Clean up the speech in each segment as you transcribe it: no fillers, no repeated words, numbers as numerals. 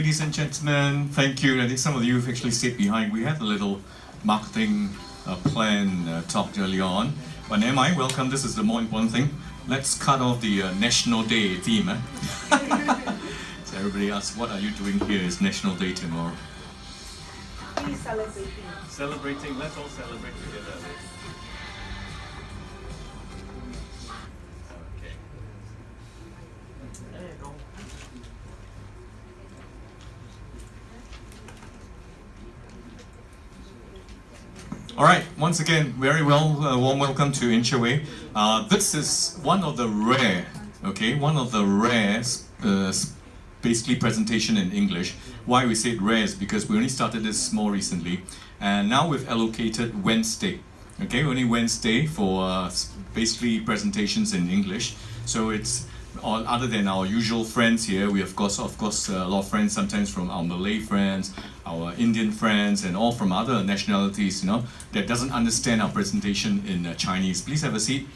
ladies and gentlemen. Thank you. I think some of you have actually stayed behind. We had a little marketing plan talked early on. But never mind, welcome. This is the more important thing. Let's cut off the National Day theme. So everybody asks, what are you doing here? It's National Day tomorrow. He's celebrating. Celebrating. Let's all celebrate together. Okay. There you go. All right, once again, very warm welcome to Inchaoil. This is one of the rare, basically presentation in English. Why we say it rare is because we only started this more recently, and now we've allocated Wednesday. Okay, only Wednesday for basically presentations in English. So it's other than our usual friends here, we of course a lot of friends, sometimes from our Malay friends, our Indian friends, and all from other nationalities, that doesn't understand our presentation in Chinese. Please have a seat.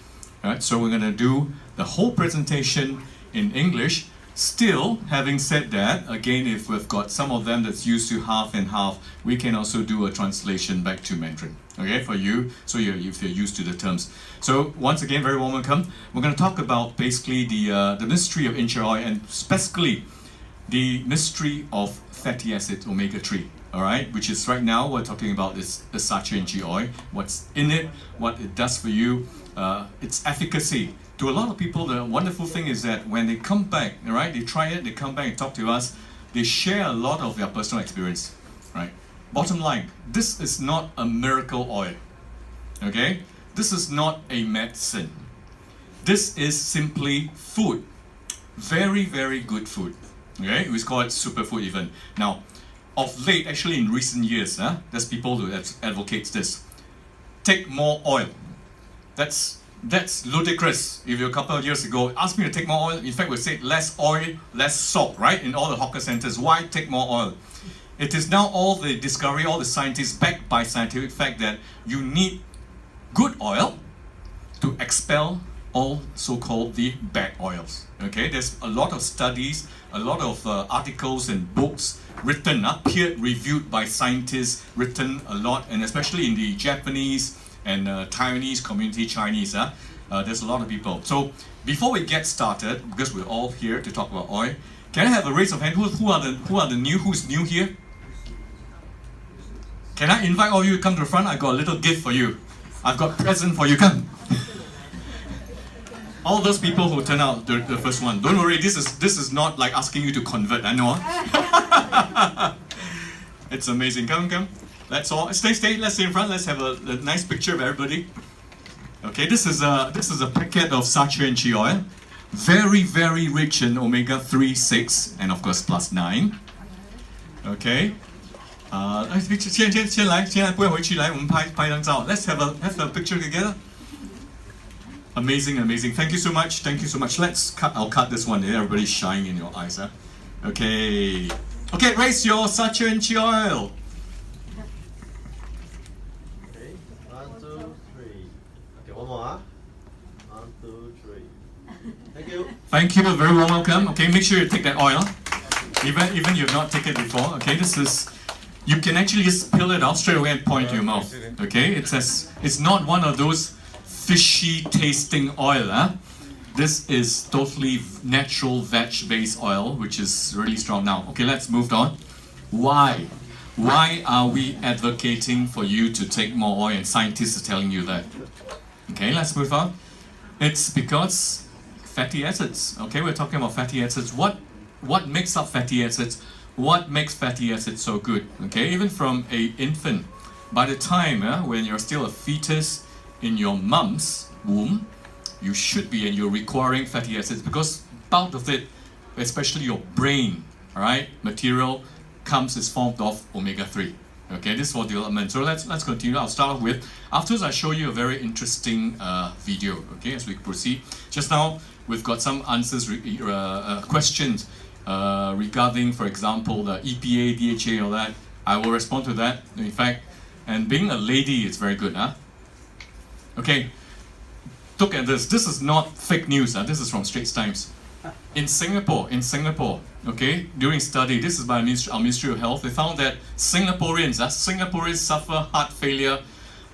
All right, so we're going to do the whole presentation in English. Still, having said that, again, if we've got some of them that's used to half and half, we can also do a translation back to Mandarin. Okay, for you, so if you're used to the terms. So once again, very warm welcome. We're going to talk about basically the mystery of Inchaoil, and specifically the mystery of fatty acid omega-3. All right, which is right now we're talking about is the Inchaoil, what's in it, what it does for you, its efficacy. To a lot of people, the wonderful thing is that when they come back, right, they try it, they come back and talk to us, they share a lot of their personal experience, right? Bottom line, this is not a miracle oil, okay? This is not a medicine. This is simply food. Very, very good food, okay? We call it superfood even. Now, of late, actually in recent years, there's people who advocate this. Take more oil. That's ludicrous. If you a couple of years ago asked me to take more oil, in fact we said less oil, less salt, right? In all the hawker centers, why take more oil? It is now all the discovery, all the scientists backed by scientific fact that you need good oil to expel all so-called the bad oils. Okay, there's a lot of studies, a lot of articles and books written, peer-reviewed by scientists, written a lot, and especially in the Japanese and Taiwanese community, Chinese, there's a lot of people. So before we get started, because we're all here to talk about oil, can I have a raise of hand? Who's new here? Can I invite all you to come to the front? I got a little gift for you. I've got a present for you. Come. All those people who turn out the first one. Don't worry. This is not like asking you to convert. I know. It's amazing. Come. Let's all stay. Let's stay in front. Let's have a nice picture of everybody. Okay, this is a packet of Inchaoil, very, very rich in omega-3, 6, and of course plus 9. Okay. 先来不要回去来，我们拍张照。Let's have a picture together. Amazing. Thank you so much. I'll cut this one. Everybody's shining in your eyes, huh? Okay, raise your Inchaoil. Okay, 1, 2, 3. Okay, one more. 1, 2, 3. Thank you. Thank you. Very warm welcome. Okay, make sure you take that oil. Even you've not taken it before. Okay, you can actually just peel it off straight away and pour it into your mouth. Okay, it's not one of those fishy tasting oil. This is totally natural veg-based oil, which is really strong now. Okay, let's move on. Why are we advocating for you to take more oil, and scientists are telling you that? Okay, let's move on. It's because fatty acids. Okay, we're talking about fatty acids. What makes up fatty acids? What makes fatty acids so good? Okay, even from an infant, by the time when you're still a fetus in your mom's womb, you should be, and you're requiring fatty acids because part of it, especially your brain, right, material is formed of omega-3. Okay, this is for development. So let's continue. I'll start off with, afterwards I show you a very interesting video. Okay, as we proceed. Just now we've got some answers, questions regarding, for example, the EPA, DHA, all that. I will respond to that. In fact, and being a lady is very good, Okay, look at this. This is not fake news. This is from Straits Times. In Singapore, okay, during study, this is by our Ministry of Health, they found that Singaporeans suffer heart failure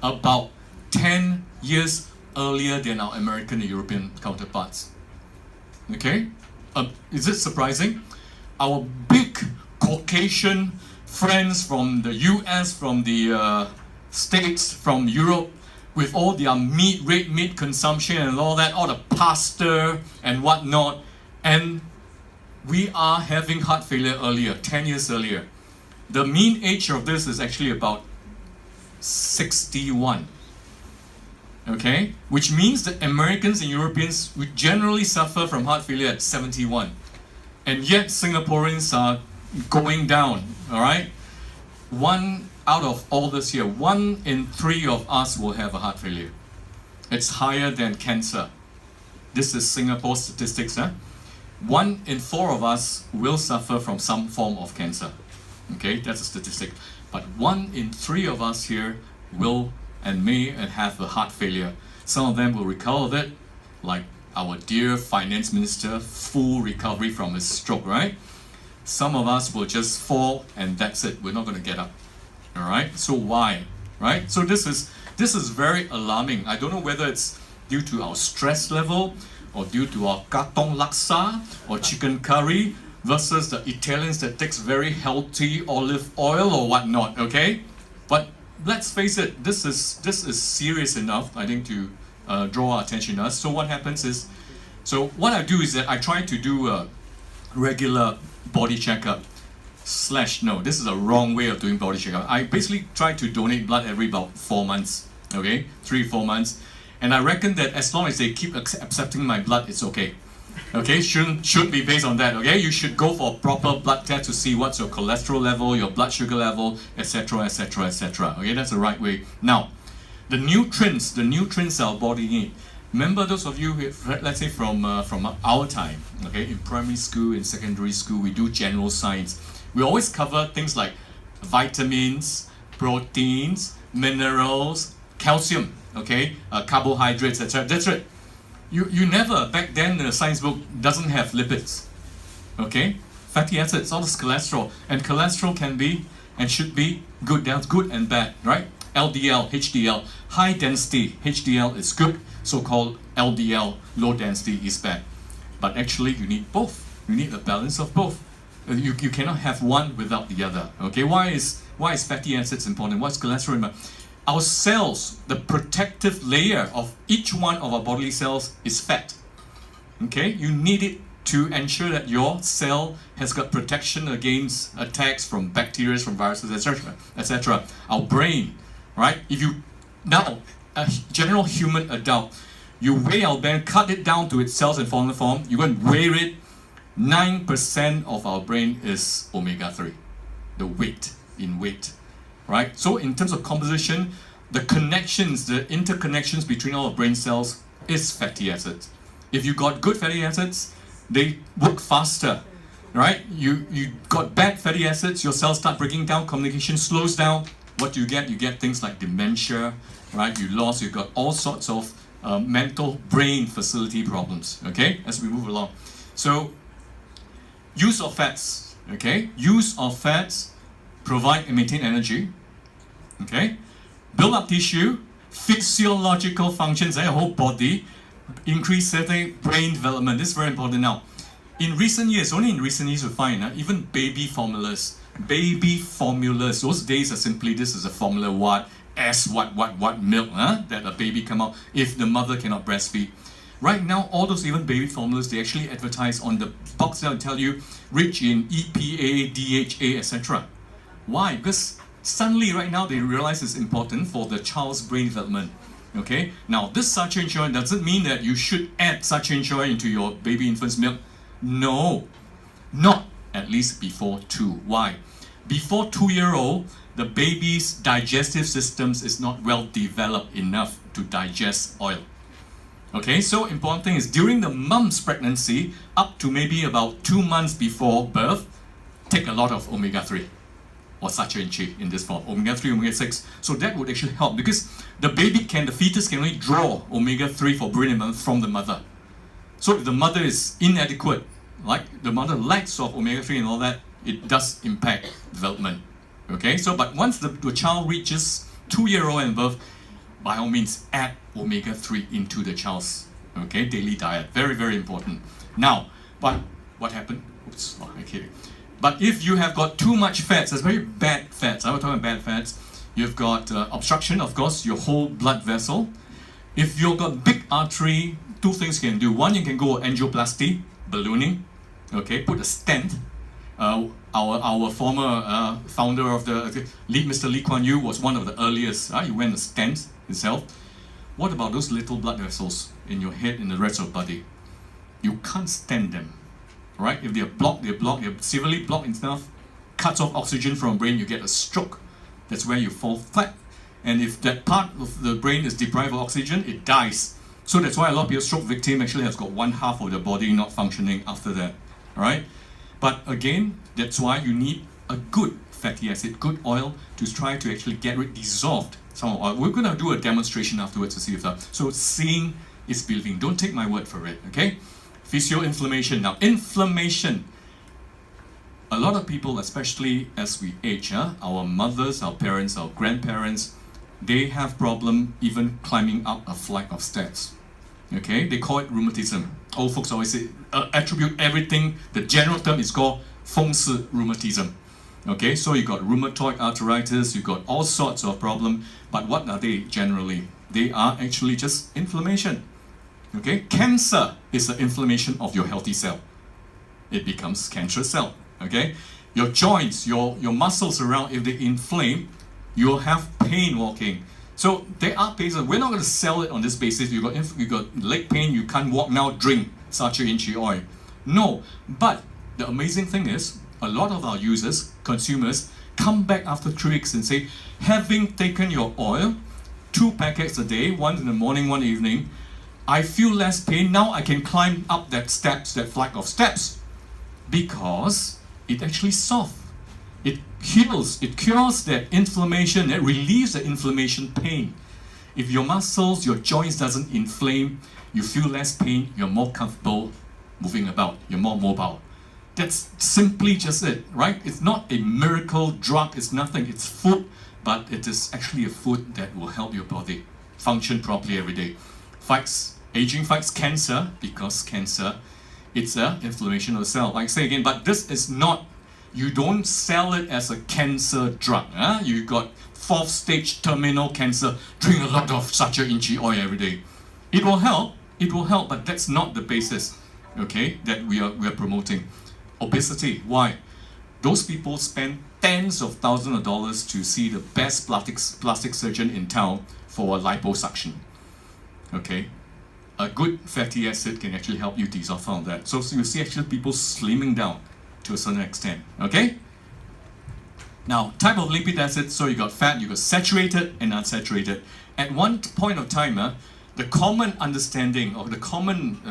about 10 years earlier than our American and European counterparts. Okay? Is it surprising? Our big Caucasian friends from the US, from the States, from Europe, with all their red meat consumption and all that, all the pasta and whatnot, and we are having heart failure earlier, 10 years earlier. The mean age of this is actually about 61. Okay? Which means that Americans and Europeans would generally suffer from heart failure at 71. And yet Singaporeans are going down, alright? One out of all this here, 1 in 3 of us will have a heart failure. It's higher than cancer. This is Singapore statistics. 1 in 4 of us will suffer from some form of cancer. Okay, that's a statistic. But 1 in 3 of us here will and may have a heart failure. Some of them will recover of it, like our dear finance minister, full recovery from his stroke, right? Some of us will just fall and that's it. We're not going to get up. All right. So why? Right. So this is very alarming. I don't know whether it's due to our stress level or due to our katong laksa or chicken curry versus the Italians that takes very healthy olive oil or whatnot. Okay. But let's face it. This is serious enough, I think, to draw our attention to us. So what happens is, so what I do is that I try to do a regular body checkup. No, this is a wrong way of doing body checkup. I basically try to donate blood every about 4 months, okay, 3-4 months, and I reckon that as long as they keep accepting my blood, it's okay. Okay, shouldn't be based on that. Okay, you should go for a proper blood test to see what's your cholesterol level, your blood sugar level, etc., etc., etc. Okay, that's the right way. Now, the nutrients our body need. Remember, those of you, let's say from our time, okay, in primary school, in secondary school, we do general science. We always cover things like vitamins, proteins, minerals, calcium, okay, carbohydrates, etc. That's right. You never, back then the science book doesn't have lipids, okay? Fatty acids, all this cholesterol. And cholesterol can be and should be good. There's good and bad, right? LDL, HDL, high density HDL is good, so-called LDL, low density, is bad. But actually you need both. You need a balance of both. You cannot have one without the other. Okay, why is fatty acids important? What's cholesterol important? Our cells, the protective layer of each one of our bodily cells is fat. Okay, you need it to ensure that your cell has got protection against attacks from bacteria, from viruses, etc., etc. Our brain, right? If you now a general human adult, you weigh our brain, cut it down to its cells in form, you go and weigh it. 9% of our brain is omega-3, the weight, right? So in terms of composition, the connections, the interconnections between all the brain cells is fatty acids. If you got good fatty acids, they work faster, right? You got bad fatty acids, your cells start breaking down, communication slows down. What do you get? You get things like dementia, right? You got all sorts of mental brain facility problems, okay? As we move along. So, use of fats, okay? Use of fats provide and maintain energy, okay? Build up tissue, physiological functions, your whole body, increase certain brain development. This is very important now. In recent years, only in recent years you find even baby formulas, those days are simply, this is a formula what milk that a baby come out if the mother cannot breastfeed. Right now, all those even baby formulas, they actually advertise on the box that will tell you rich in EPA, DHA, etc. Why? Because suddenly right now they realize it's important for the child's brain development. Okay? Now, this sachet oil doesn't mean that you should add sachet oil into your baby infant's milk. No, not at least before 2. Why? Before 2-year-old, the baby's digestive systems is not well developed enough to digest oil. Okay, so important thing is during the mom's pregnancy, up to maybe about 2 months before birth, take a lot of omega-3 or sachet in this form, omega-3, omega-6. So that would actually help because the fetus can only draw omega-3 for brain development from the mother. So if the mother is inadequate, like the mother lacks of omega-3 and all that, it does impact development. Okay, so but once the child reaches 2-year-old and above, by all means add omega-3 into the child's daily diet. Very, very important. Now, but what happened? Oops, okay. But if you have got too much fats, that's very bad fats. I was talking about bad fats. You've got obstruction, of course, your whole blood vessel. If you've got big artery, two things you can do. One, you can go angioplasty, ballooning. Okay, put a stent. Our former founder of the Mr. Lee Kuan Yew was one of the earliest. He went a stent himself. What about those little blood vessels in your head and the rest of the body? You can't stent them, right? If they're blocked, they're severely blocked enough, cuts off oxygen from brain, you get a stroke. That's where you fall flat. And if that part of the brain is deprived of oxygen, it dies. So that's why a lot of people, stroke victim actually has got one half of the body not functioning after that, all right? But again, that's why you need a good fatty acid, good oil to try to actually get rid, dissolved some oil. We're going to do a demonstration afterwards to see if that. So seeing is believing. Don't take my word for it, okay? Physio-inflammation. Now, inflammation. A lot of people, especially as we age, our mothers, our parents, our grandparents, they have problem even climbing up a flight of steps. Okay, they call it rheumatism. Old folks always say, attribute everything. The general term is called 风湿 rheumatism. Okay, so you got rheumatoid arthritis, you got all sorts of problem. But what are they generally? They are actually just inflammation. Okay, cancer is the inflammation of your healthy cell. It becomes cancerous cell. Okay, your joints, your muscles around, if they inflame, you'll have pain walking. So there are patients, we're not going to sell it on this basis. You got leg pain, you can't walk now, drink such a Inchaoil. No, but the amazing thing is, a lot of our users, consumers, come back after 3 weeks and say, having taken your oil, 2 packets a day, one in the morning, one evening, I feel less pain. Now I can climb up that flight of steps, because it actually soft. It heals, it cures that inflammation, it relieves the inflammation pain. If your muscles, your joints doesn't inflame, you feel less pain, you're more comfortable moving about, you're more mobile. That's simply just it, right? It's not a miracle drug, it's nothing, it's food, but it is actually a food that will help your body function properly every day. Aging fights cancer, because cancer, it's an inflammation of the cell. Like I say again, but this is not, you don't sell it as a cancer drug. You got 4th stage terminal cancer, drink a lot of such a Inchaoil every day. It will help, but that's not the basis, okay, that we are promoting. Obesity, why? Those people spend tens of thousands of dollars to see the best plastic surgeon in town for a liposuction, okay? A good fatty acid can actually help you dissolve some of that. So you see actually people slimming down to a certain extent, okay? Now, type of lipid acid, so you got fat, you got saturated and unsaturated. At one point of time, the common understanding or the common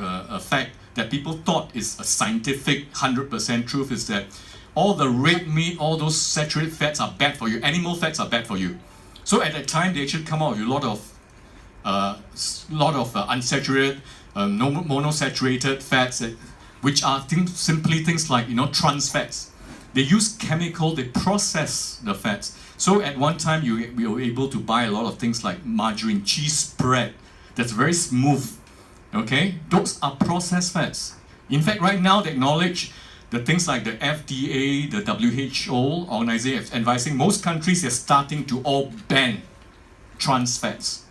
fact that people thought is a scientific 100% truth is that all the red meat, all those saturated fats are bad for you. Animal fats are bad for you. So at that time, they actually come out with a lot of unsaturated, monosaturated fats, which are simply things like, trans fats. They use chemical, they process the fats. So at one time, we were able to buy a lot of things like margarine, cheese spread, that's very smooth, okay? Those are processed fats. In fact, right now, they acknowledge the things like the FDA, the WHO organization advising most countries are starting to all ban trans fats.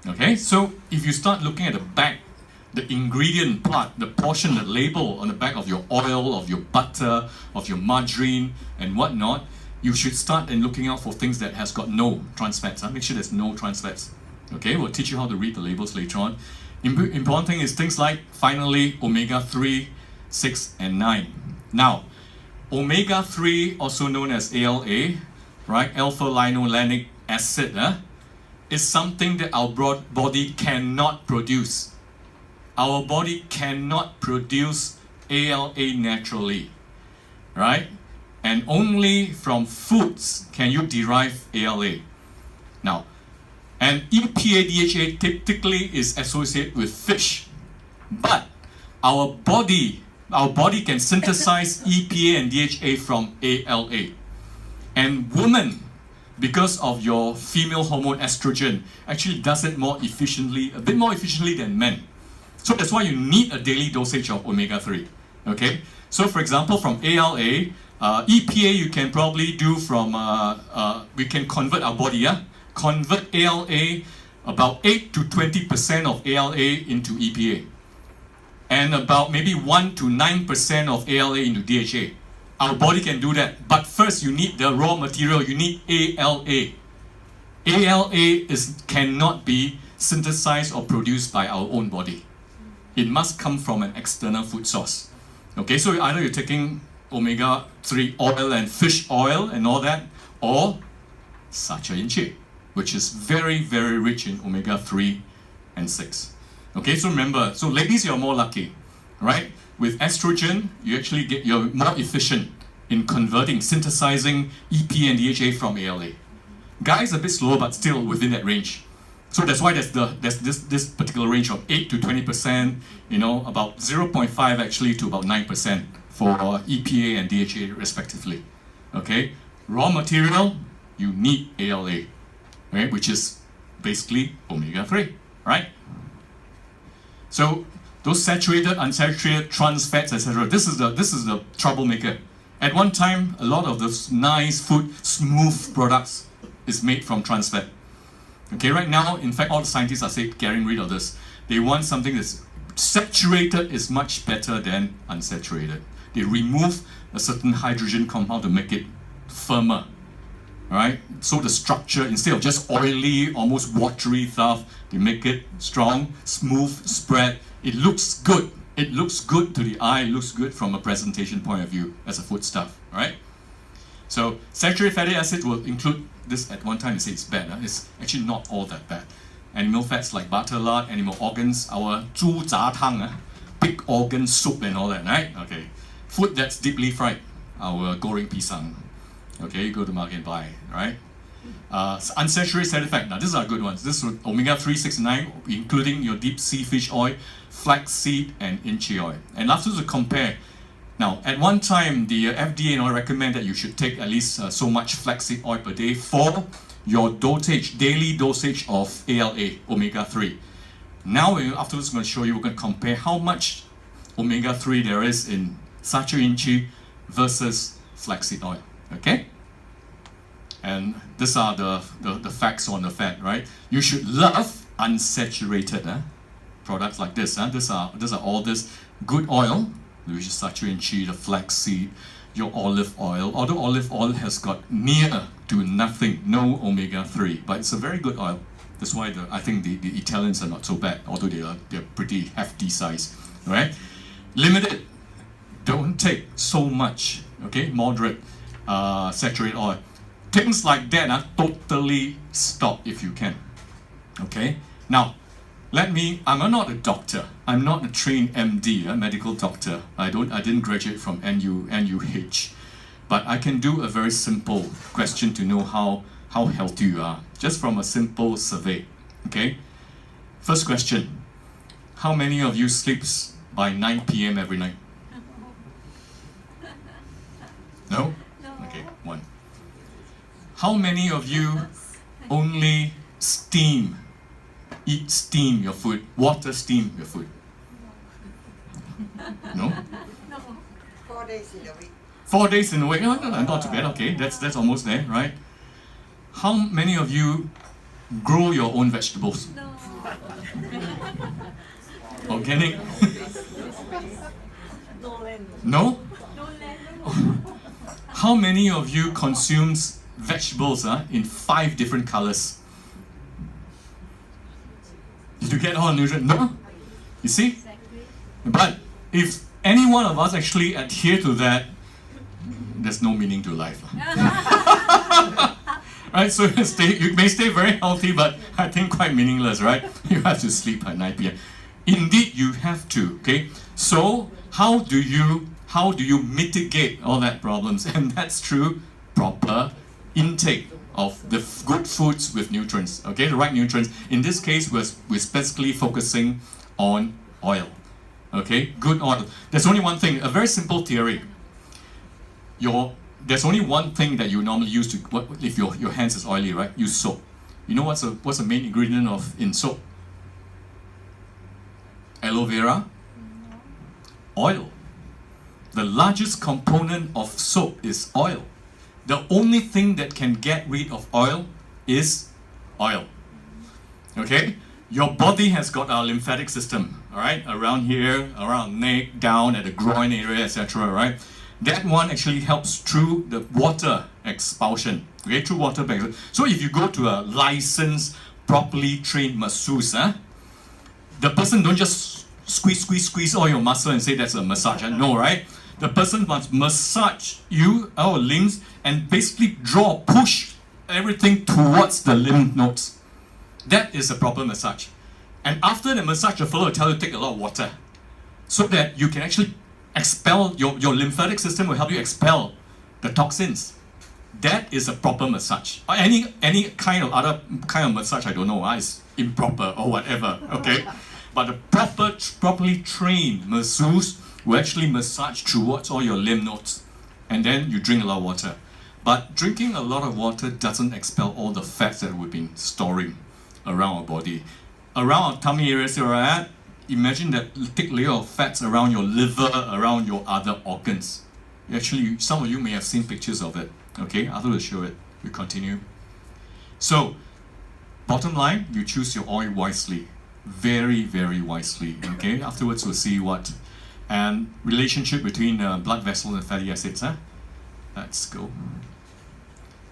Okay, so if you start looking at the back, the ingredient part, the portion, the label on the back of your oil, of your butter, of your margarine and whatnot, you should start looking out for things that has got no trans fats. Make sure there's no trans fats. Okay, we'll teach you how to read the labels later on. Important thing is things like, finally, omega-3, 6 and 9. Now, omega-3, also known as ALA, right, alpha-linolenic acid, is something that our body cannot produce. Our body cannot produce ALA naturally, right? And only from foods can you derive ALA. Now, and EPA DHA typically is associated with fish, but our body can synthesize EPA and DHA from ALA. And women, because of your female hormone estrogen, actually does it more efficiently, a bit more efficiently than men. So that's why you need a daily dosage of omega-3. Okay? So for example, from ALA, EPA you can probably do from, we can convert our body, convert ALA, about 8 to 20% of ALA into EPA. And about maybe 1 to 9% of ALA into DHA. Our body can do that. But first you need the raw material, you need ALA. ALA cannot be synthesized or produced by our own body. It must come from an external food source. Okay, so either you're taking omega-3 oil and fish oil and all that, or Inchaoil, which is very, very rich in omega-3 and 6. Okay, so remember, so ladies, you're more lucky, right? With estrogen, you're more efficient in converting, synthesizing EPA and DHA from ALA. Guys a bit slower, but still within that range. So that's why there's this particular range of 8 to 20%, about 0.5 actually to about 9% for EPA and DHA respectively. Okay, raw material, you need ALA, right? Which is basically omega-3, right? So those saturated, unsaturated, trans fats, etc. This is the troublemaker. At one time, a lot of those nice food, smooth products is made from trans fat. Okay, right now, in fact, all the scientists are saying getting rid of this. They want something that's saturated is much better than unsaturated. They remove a certain hydrogen compound to make it firmer. Right? So the structure, instead of just oily, almost watery stuff, they make it strong, smooth, spread. It looks good. It looks good to the eye. It looks good from a presentation point of view as a foodstuff. Right? So saturated fatty acid will include this. At one time they say it's bad. It's actually not all that bad. Animal fats like butter, lard, animal organs, our 猪杂汤, pig organ soup and all that, right? Okay. Food that's deeply fried, our goreng pisang. Okay, you go to market and buy, right? Unsaturated saturated fat. Now, these are good ones. This is omega-3, 6, 9, including your deep sea fish oil, flaxseed, and Inchaoil. And after to compare, now, at one time, the FDA recommend that you should take at least so much flaxseed oil per day for your daily dosage of ALA, omega-3. Now, afterwards, I'm going to show you, we're going to compare how much omega-3 there is in Inchaoil versus flaxseed oil. Okay? And these are the facts on the fat, right? You should love unsaturated products like this. These are all this good oil, which is Inchaoil, the flaxseed, your olive oil. Although olive oil has got near to nothing, no omega-3, but it's a very good oil. That's why I think the Italians are not so bad, although they're pretty hefty size, right? Limited. Don't take so much, okay? Moderate. Saturated oil. Things like that, totally stop if you can. Okay? Now, I'm not a doctor. I'm not a trained MD, a medical doctor. I didn't graduate from NUH. But I can do a very simple question to know how healthy you are, just from a simple survey. Okay? First question. How many of you sleeps by 9 p.m. every night? No? Okay, one. How many of you only eat steam your food, water steam your food? No? 4 days in a week. 4 days in a week? No, not too bad. Okay, that's almost there, right? How many of you grow your own vegetables? No. Organic? No land. No? No land. How many of you consumes vegetables in 5 different colors? Did you get all nutrients? No? You see? But if any one of us actually adhere to that, there's no meaning to life. Right? So you may stay very healthy, but I think quite meaningless, right? You have to sleep at 9 p.m. Indeed, you have to, okay? So how do you mitigate all that problems? And that's through proper intake of the good foods with nutrients, okay? The right nutrients. In this case, we're specifically focusing on oil. Okay, good oil. There's only one thing, a very simple theory. There's only one thing that you normally use to, if your hands is oily, right? Use soap. You know what's the main ingredient in soap? Aloe vera? Oil. The largest component of soap is oil. The only thing that can get rid of oil is oil. Okay? Your body has got a lymphatic system, all right? Around here, around neck, down at the groin area, etc., right? That one actually helps through the water expulsion, okay? Through water expulsion. So if you go to a licensed, properly trained masseuse, the person don't just squeeze all your muscle and say that's a massage. No, right? The person must massage our limbs, and basically push everything towards the lymph nodes. That is a proper massage. And after the massage, the fellow will tell you to take a lot of water, so that you can actually expel, your lymphatic system will help you expel the toxins. That is a proper massage. Or any kind of other kind of massage, I don't know, is improper or whatever, okay? But a properly trained masseuse will actually massage towards all your lymph nodes, and then you drink a lot of water. But drinking a lot of water doesn't expel all the fats that we've been storing around our body. Around our tummy areas you're at, imagine that thick layer of fats around your liver, around your other organs. Actually, some of you may have seen pictures of it. Okay, Arthur will show it. We continue. So, bottom line, you choose your oil wisely. Very, very wisely. Okay, afterwards we'll see what. And relationship between blood vessel and fatty acids. Let's go.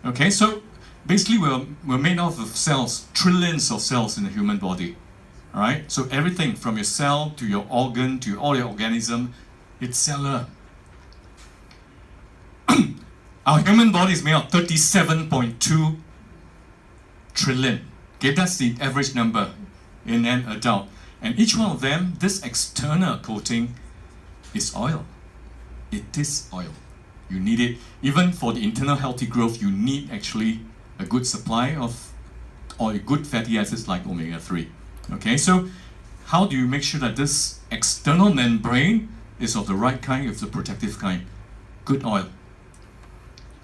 Okay, so basically we're made out of cells, trillions of cells in the human body. Alright, so everything from your cell to your organ to all your organism, it's cellular. Our human body is made of 37.2 trillion. Okay, that's the average number in an adult. And each one of them, this external coating is oil. It is oil. You need it. Even for the internal healthy growth, you need actually a good supply of oil, good fatty acids like omega-3. Okay, so how do you make sure that this external membrane is of the right kind, of the protective kind? Good oil.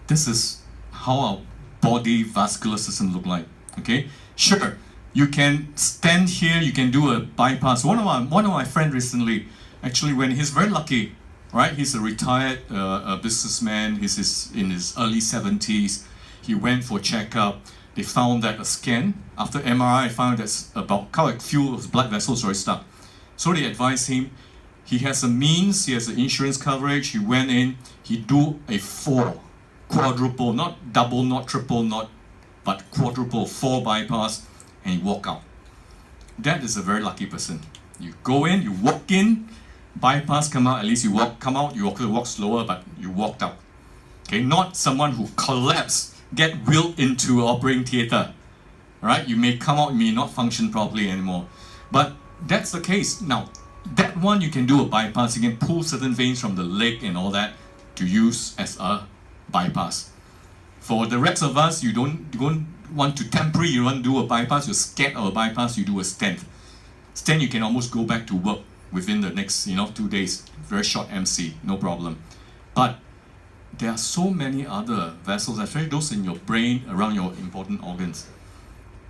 This is how our body vascular system look like. Okay, sure, you can stand here, you can do a bypass. One of my friends recently, actually, when he's very lucky, right? He's a retired businessman. He's in his early 70s. He went for checkup. They found that a scan after MRI found that's about quite a few of his blood vessels are stuck. So they advised him. He has a means. He has an insurance coverage. He went in. He do a 4 quadruple, not double, not triple, not but quadruple 4 bypass, and he walk out. That is a very lucky person. You go in, you walk in, bypass come out. At least you come out. You walk slower, but you walked out. Okay, not someone who collapsed, get wheeled into an operating theater. Right? You may come out, you may not function properly anymore. But that's the case. Now, that one you can do a bypass. You can pull certain veins from the leg and all that to use as a bypass. For the rest of us, you don't want to temporary, you want to do a bypass, you're scared of a bypass, you do a stent. Stent, you can almost go back to work within the next 2 days. Very short MC, no problem. But there are so many other vessels, especially those in your brain, around your important organs.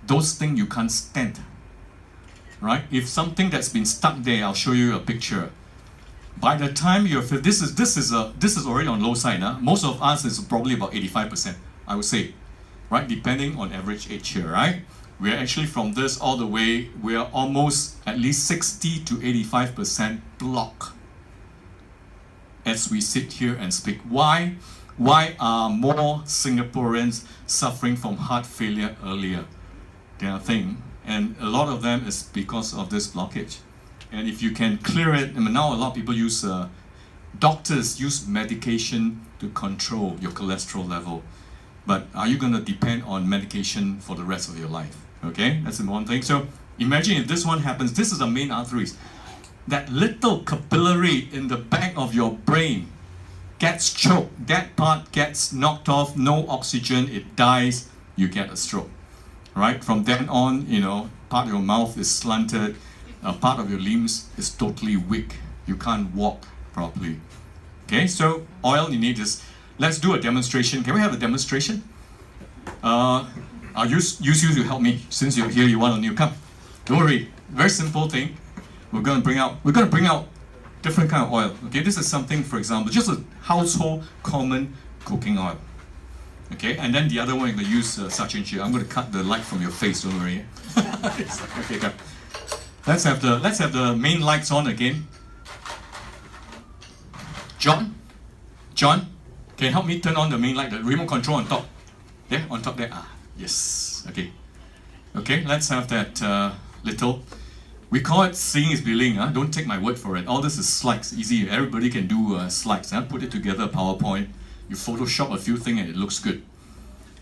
Those things you can't stent, right? If something that's been stuck there, I'll show you a picture. By the time you're this is already on low side. Most of us is probably about 85%, I would say, right? Depending on average age here, right? We're actually from this all the way, we're almost at least 60 to 85% blocked as we sit here and speak. Why are more Singaporeans suffering from heart failure earlier than I think? And a lot of them is because of this blockage. And if you can clear it, now a lot of people doctors use medication to control your cholesterol level. But are you going to depend on medication for the rest of your life? Okay, that's the one thing. So imagine if this one happens, this is the main arteries. That little capillary in the back of your brain gets choked. That part gets knocked off, no oxygen, it dies, you get a stroke. Right? From then on, part of your mouth is slanted, part of your limbs is totally weak. you can't walk properly. Okay, so oil you need is, let's do a demonstration. Can we have a demonstration? I'll use you to help me. Since you're here, you want a new cup. Don't worry, very simple thing. We're gonna bring out different kind of oil. Okay, this is something, for example, just a household common cooking oil. Okay, and then the other one you're gonna use sachet. I'm gonna cut the light from your face. Don't worry. Okay, go. Let's have the main lights on again. John, can you help me turn on the main light, the remote control on top? There, on top there. Ah, yes. Okay. Okay, let's have that little. We call it seeing is believing. Don't take my word for it. All this is slides. Easy. Everybody can do slides. Put it together, PowerPoint. You Photoshop a few things and it looks good.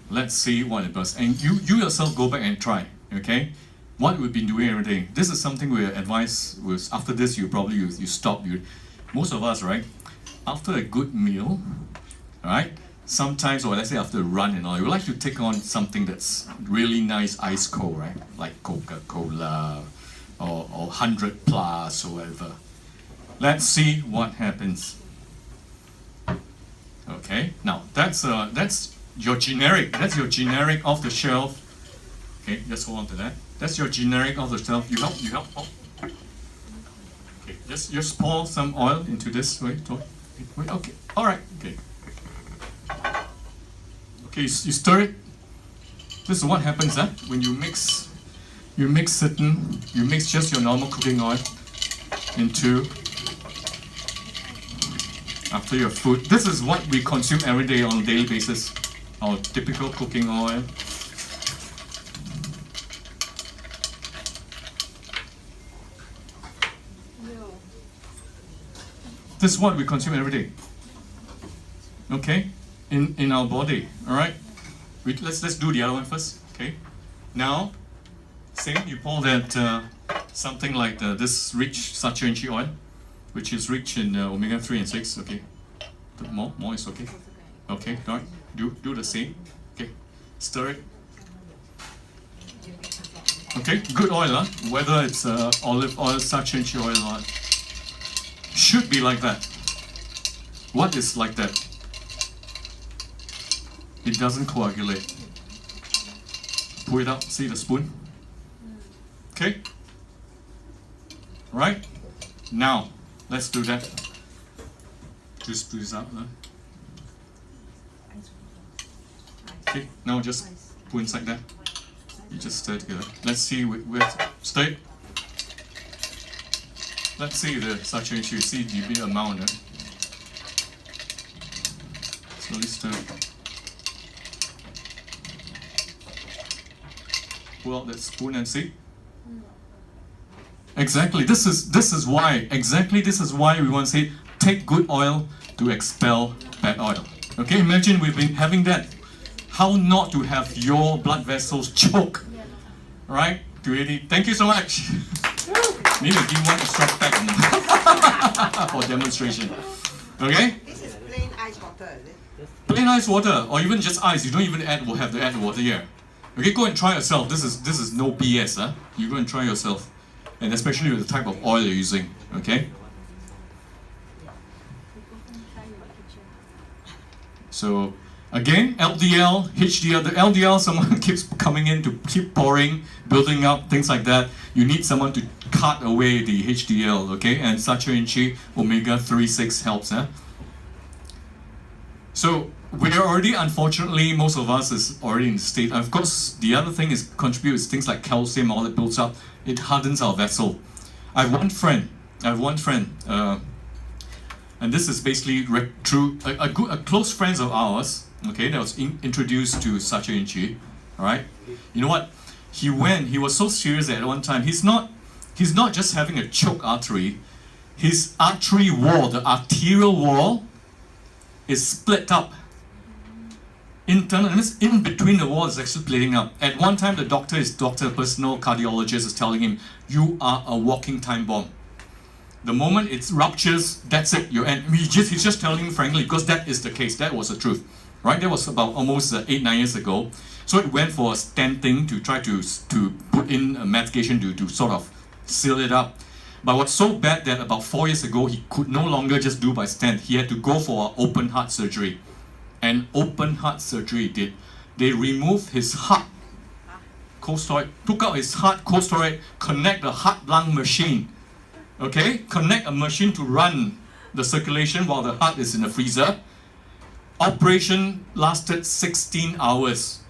Let's see what it does. And you yourself go back and try. Okay. What we've been doing every day. This is something we advise. After this, you probably you stop. Most of us, right? After a good meal, all right. Sometimes, or let's say after a run and all, you like to take on something that's really nice, ice cold, right? Like Coca-Cola or 100 plus or whatever. Let's see what happens. Okay, now that's your generic. That's your generic off the shelf. Okay, just hold on to that. That's your generic off the shelf. You help. Oh. Okay, just pour some oil into this. Wait. Okay, all right. Okay. Okay, you stir it. This is what happens when you mix just your normal cooking oil into after your food. This is what we consume every day on a daily basis. Our typical cooking oil. This is what we consume every day. Okay, in our body. All right. Let's do the other one first. Okay. Now, same. You pour that something like this rich sachet oil, which is rich in omega 3 and 6. Okay. More is okay. Okay. All right. Do the same. Okay. Stir it. Okay. Good oil, whether it's olive oil, sachet oil, or should be like that. What is like that? It doesn't coagulate. Pull it out. See the spoon? Okay. Right. Now, let's do that. Just squeeze out. Okay. Now just put inside that. You just stir it together. Let's see. Stir it. Let's see the saturation. You see the big amount. Slowly stir. Pull out that spoon and see. Exactly. This is why. Exactly. This is why we want to say take good oil to expel bad oil. Okay. Imagine we've been having that. How not to have your blood vessels choke, right? Thank you so much. Maybe give one extra pack for demonstration. Okay? This is plain ice water, is it? Plain ice water, or even just ice. You don't even have to add water here. Okay, go and try yourself. This is no BS. You go and try yourself, and especially with the type of oil you're using. Okay. So again, LDL, HDL. The LDL, someone keeps coming in to keep pouring, building up things like that. You need someone to cut away the HDL. Okay, and sachet omega 3, 6 helps. So we are already, unfortunately, most of us is already in the state. Of course, the other thing is contributes things like calcium, all that builds up. It hardens our vessel. I have one friend, and this is basically through a close friend of ours. Okay, that was introduced to sachet. All right, you know what? He was so serious that at one time. He's not just having a choked artery. His artery wall, the arterial wall, is split up. Internal, in between the walls is actually splitting up. At one time, the doctor, personal cardiologist, is telling him, "You are a walking time bomb. The moment it ruptures, that's it. You're end." He's just telling him frankly because that is the case. That was the truth, right? That was about almost 8-9 years ago. So it went for a stenting to try to put in a medication to sort of seal it up. But what's so bad that about 4 years ago, he could no longer just do by stent. He had to go for open heart surgery. And open heart surgery they removed his heart, cold storage, took out his heart, cold storage, connect the heart-lung machine. Okay? Connect a machine to run the circulation while the heart is in the freezer. Operation lasted 16 hours.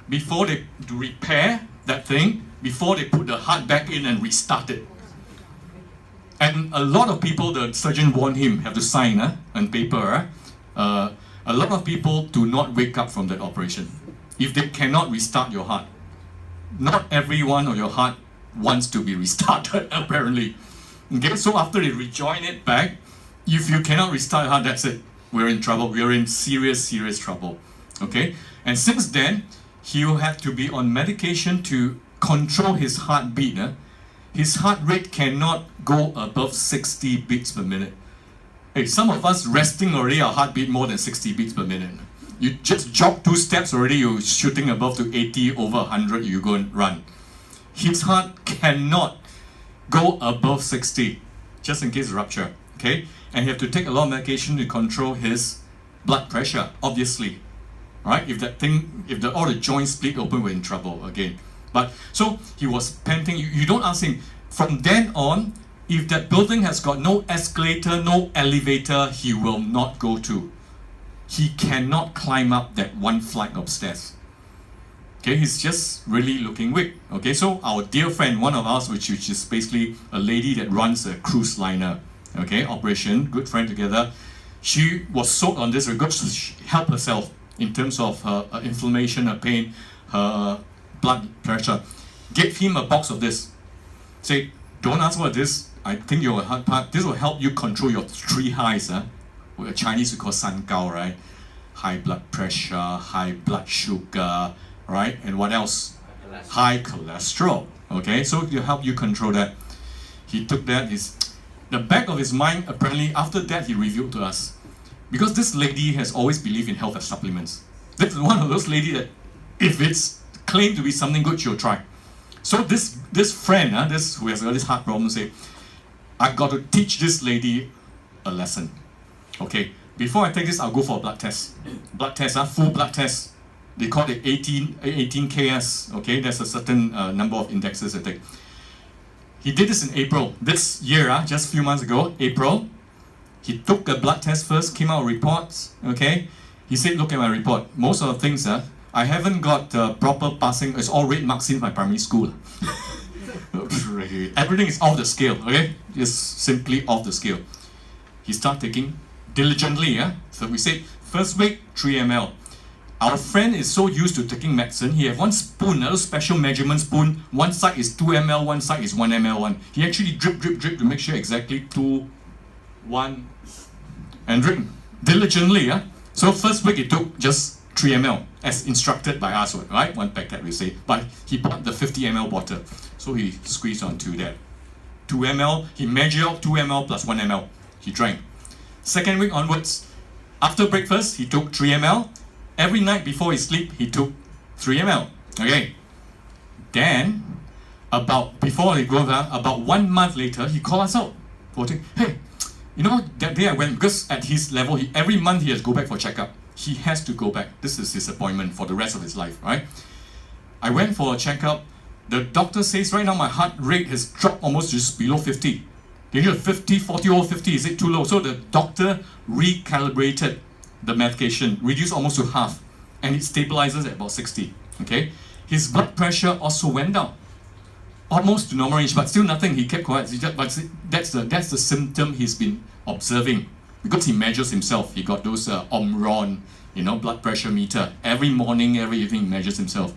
Before they repair that thing, before they put the heart back in and restart it. And a lot of people, the surgeon warned him, have to sign on paper. A lot of people do not wake up from that operation if they cannot restart your heart. Not everyone of your heart wants to be restarted, apparently. Okay, so after they rejoin it back, if you cannot restart your heart, that's it. We're in trouble. We're in serious, serious trouble. Okay, and since then, he will have to be on medication to control his heartbeat. His heart rate cannot go above 60 beats per minute. Hey, some of us resting already, our heartbeat more than 60 beats per minute. You just jog 2 steps already, you're shooting above to 80, over 100, you go and run. His heart cannot go above 60, just in case of rupture. Okay? And you have to take a lot of medication to control his blood pressure, obviously. Right? If all the joints split open, we're in trouble again. But so he was panting. You don't ask him. From then on, if that building has got no escalator, no elevator, he will not go to. He cannot climb up that 1 flight of stairs. Okay, he's just really looking weak. Okay, so our dear friend, one of ours, which is basically a lady that runs a cruise liner, okay, operation, good friend together. She was sold on this regard to help herself in terms of her inflammation, her pain, her blood pressure. Gave him a box of this. Say, don't ask what this. I think your heart part. This will help you control your 3 highs. Chinese we call san gao, right? High blood pressure, high blood sugar, right? And what else? High cholesterol. Okay, so it will help you control that. He took that. The back of his mind, apparently, after that, he revealed to us. Because this lady has always believed in health as supplements. This is one of those ladies that, if it's claimed to be something good, she'll try. So this friend, who has got this heart problem, say, I've got to teach this lady a lesson. Okay, before I take this, I'll go for a blood test. Blood test, full blood test. They call it 18 KS. Okay, there's a certain number of indexes I take. He did this in April. This year, just a few months ago, April. He took the blood test first, came out with reports. Okay, he said, look at my report. Most of the things, I haven't got proper passing. It's all red marks in my primary school. Everything is off the scale, okay? Just simply off the scale. He started taking diligently, So we say, first week, 3 ml. Our friend is so used to taking medicine, he have one spoon, a special measurement spoon. One side is 2 ml, one side is 1 ml one. He actually drip to make sure exactly 2, 1, and drink diligently, So first week he took just 3 ml, as instructed by us, right? 1 packet we say, but he bought the 50 ml bottle. So he squeezed onto that 2 ml, he measured out 2 ml plus 1 ml. He drank. Second week onwards, after breakfast, he took 3 ml. Every night before he sleep, he took 3 ml. Okay. Then, before he goes out, about 1 month later, he called us out. Hey, that day I went, because at his level, every month he has to go back for checkup. He has to go back. This is his appointment for the rest of his life, right? I went for a checkup. The doctor says right now my heart rate has dropped almost just below 50. They need 50, 40 or 50, is it too low? So the doctor recalibrated the medication, reduced almost to half, and it stabilizes at about 60. Okay, his blood pressure also went down, almost to normal range, but still nothing. He kept quiet. But that's the symptom he's been observing, because he measures himself. He got those Omron, blood pressure meter. Every morning, every evening, he measures himself.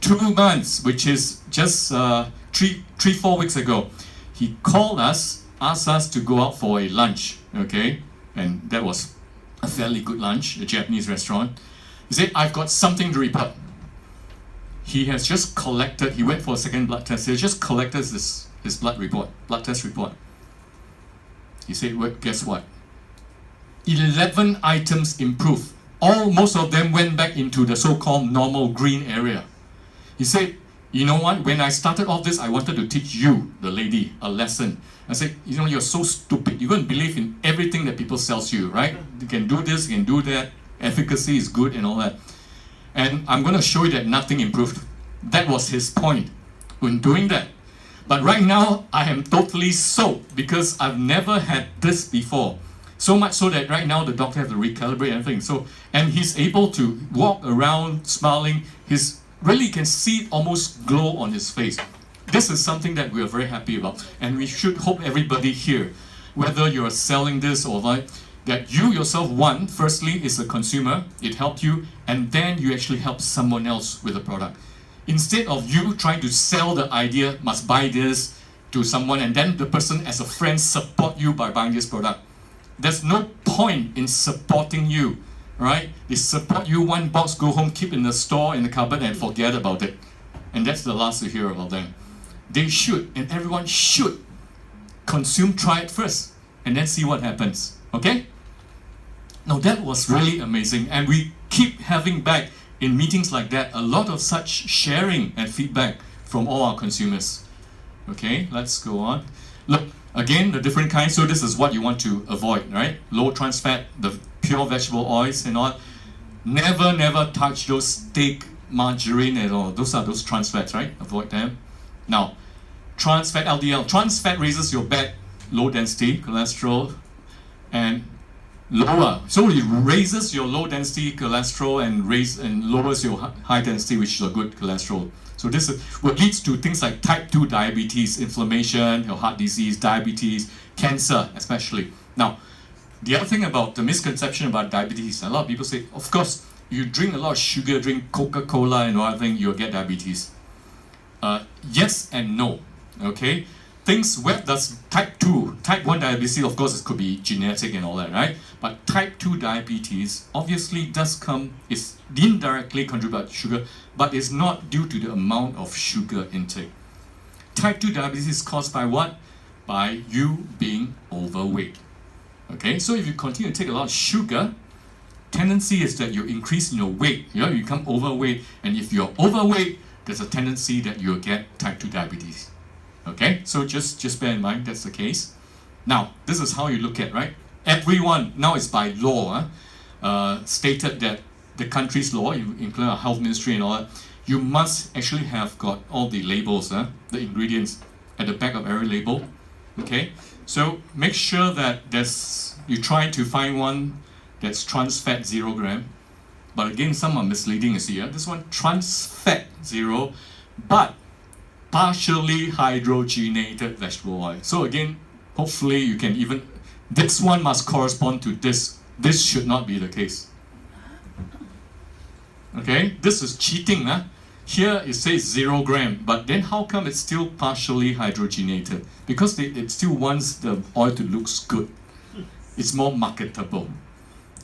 2 months, which is just 3-4 weeks ago, he called us, asked us to go out for a lunch. Okay, and that was a fairly good lunch, a Japanese restaurant. He said, I've got something to report. He has just collected, he went for a second blood test, he has just collected his blood test report. He said, well, guess what? 11 items improved. Most of them went back into the so-called normal green area. He said, you know what? When I started off this, I wanted to teach you, the lady, a lesson. I said, you know, you're so stupid. You don't believe in everything that people sells you, right? You can do this, you can do that. Efficacy is good and all that. And I'm going to show you that nothing improved. That was his point in doing that. But right now, I am totally soaked because I've never had this before. So much so that right now the doctor has to recalibrate everything. So, and he's able to walk around smiling. He's really can see almost glow on his face. This is something that we are very happy about. And we should hope everybody here, whether you're selling this or like, that you yourself, one, firstly, is a consumer, it helped you, and then you actually help someone else with the product. Instead of you trying to sell the idea, must buy this to someone, and then the person as a friend support you by buying this product. There's no point in supporting you, right? They support you, one box, go home, keep in the store, in the cupboard, and forget about it. And that's the last to hear about them. They should, and everyone should, consume, try it first, and then see what happens. Okay? Now that was really amazing, and we keep having back in meetings like that a lot of such sharing and feedback from all our consumers. Okay, let's go on. Look, again, the different kinds. So this is what you want to avoid, right? Low trans fat, the pure vegetable oils and all. Never touch those steak, margarine and all. Those are those trans fats, right? Avoid them. Now, trans fat, LDL. Trans fat raises your bad low density cholesterol and lower. So it raises your low density cholesterol and lowers your high density, which is a good cholesterol. So this is what leads to things like type 2 diabetes, inflammation, your heart disease, diabetes, cancer especially. Now, the other thing about the misconception about diabetes, a lot of people say, of course, you drink a lot of sugar, drink Coca-Cola and all that thing, you'll get diabetes. Yes and no, okay? Things, where does type 1 diabetes, of course, it could be genetic and all that, right? But type 2 diabetes obviously does come, is indirectly contributed by sugar, but it's not due to the amount of sugar intake. Type 2 diabetes is caused by what? By you being overweight. Okay, so if you continue to take a lot of sugar, tendency is that you increase in your weight, you become overweight, and if you're overweight, there's a tendency that you'll get type 2 diabetes. Okay, so just bear in mind that's the case. Now, this is how you look at, right? Everyone, now it's by law, stated that the country's law, including our health ministry and all that, you must actually have got all the labels, the ingredients at the back of every label. Okay, so make sure that you try to find one that's trans fat 0 gram. But again, some are misleading, you see. This one, trans fat 0, but partially hydrogenated vegetable oil. So again, hopefully you can even, this one must correspond to this. This should not be the case. Okay, this is cheating. Here it says 0 gram, but then how come it's still partially hydrogenated? Because it still wants the oil to look good. It's more marketable.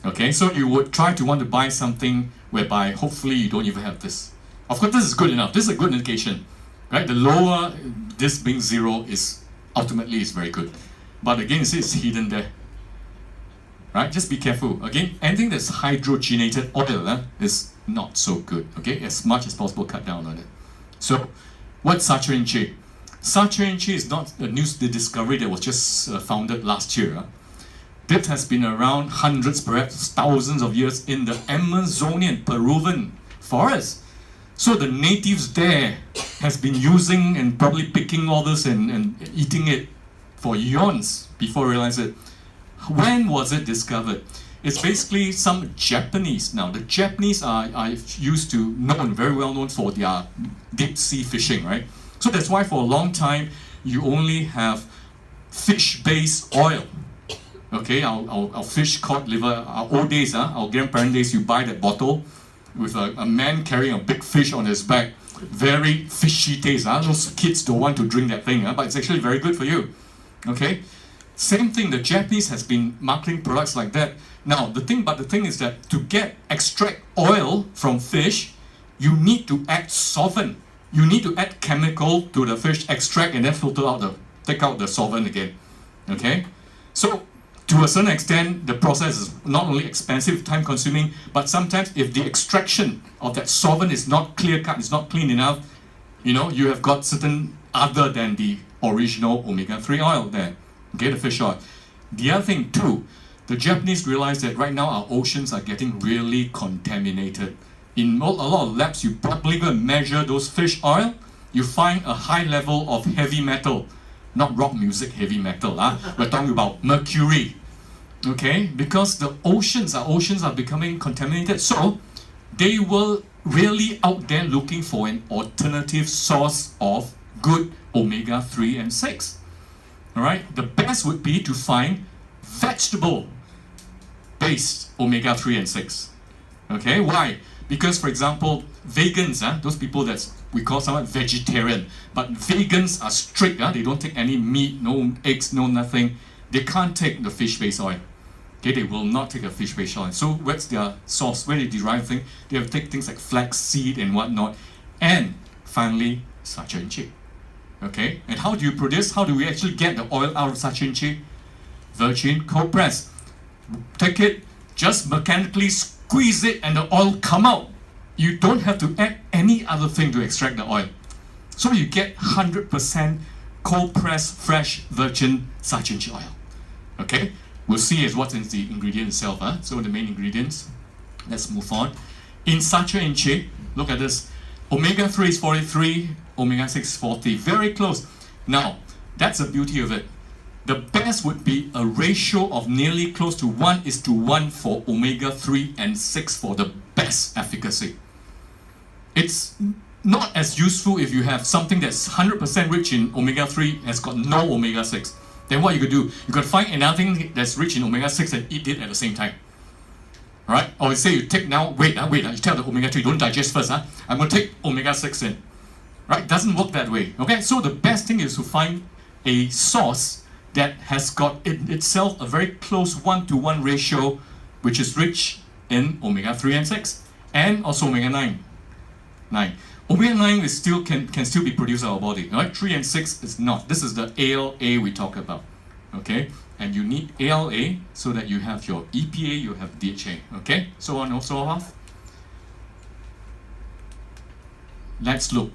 Okay, so you would try to want to buy something whereby hopefully you don't even have this. Of course, this is good enough. This is a good indication. Right, the lower this being 0 is ultimately is very good, but again, it's hidden there. Right, just be careful. Again, anything that's hydrogenated oil is not so good. Okay, as much as possible, cut down on it. So, what's Sacharin-Che? Sacharin-Che is not a new discovery that was just founded last year. It has been around hundreds, perhaps thousands of years in the Amazonian Peruvian forest. So the natives there has been using and probably picking all this and eating it for eons before realizing it. When was it discovered? It's basically some Japanese. Now the Japanese are used to very well known for their deep sea fishing, right? So that's why for a long time you only have fish-based oil. Okay, our fish cod liver, our old days, our grandparent days, you buy that bottle with a man carrying a big fish on his back. Very fishy taste. Those kids don't want to drink that thing, but it's actually very good for you. Okay? Same thing, the Japanese has been marketing products like that. Now, the thing is that to extract oil from fish, you need to add solvent. You need to add chemical to the fish, extract and then take out the solvent again. Okay? So, to a certain extent, the process is not only expensive, time-consuming, but sometimes if the extraction of that solvent is not clear-cut, it's not clean enough, you know, you have got certain other than the original omega-3 oil there. Okay, the fish oil. The other thing too, the Japanese realize that right now our oceans are getting really contaminated. In a lot of labs, you probably go and measure those fish oil, you find a high level of heavy metal. Not rock music heavy metal. We're talking about mercury. Okay, because the oceans are becoming contaminated. So they were really out there looking for an alternative source of good omega-3 and 6. Alright, the best would be to find vegetable-based omega-3 and 6. Okay, why? Because, for example, vegans, those people that we call someone vegetarian, but vegans are strict, they don't take any meat, no eggs, no nothing. They can't take the fish-based oil. Okay, they will not take a fish-based oil. So what's their source? Where they derive things? They have to take things like flax seed and whatnot. And finally, sachinchi. Okay, and how do you produce? How do we actually get the oil out of sachinchi? Virgin cold press. Take it, just mechanically squeeze it and the oil come out. You don't have to add any other thing to extract the oil. So you get 100% cold press fresh virgin sachinchi oil. Okay, we'll see as what's in the ingredient itself. So the main ingredients, let's move on. In sachinchi, look at this. Omega-3 is 43, omega-6 is 40, very close. Now, that's the beauty of it. The best would be a ratio of nearly close to 1:1 for omega-3 and 6 for the best efficacy. It's not as useful if you have something that's 100% rich in omega-3 has got no omega-6. Then what you could do, you could find another thing that's rich in omega-6 and eat it at the same time. Right? Or say you take now, wait, you tell the omega-3, don't digest first. I'm going to take omega-6 in. Right? It doesn't work that way. Okay? So the best thing is to find a source that has got in itself a very close 1:1 ratio, which is rich in omega-3 and 6, and also omega-9. Omega-9 is still can still be produced in our body. Right? 3 and 6 is not. This is the ALA we talk about. Okay? And you need ALA so that you have your EPA, you have DHA. Okay? So on and so forth. Let's look.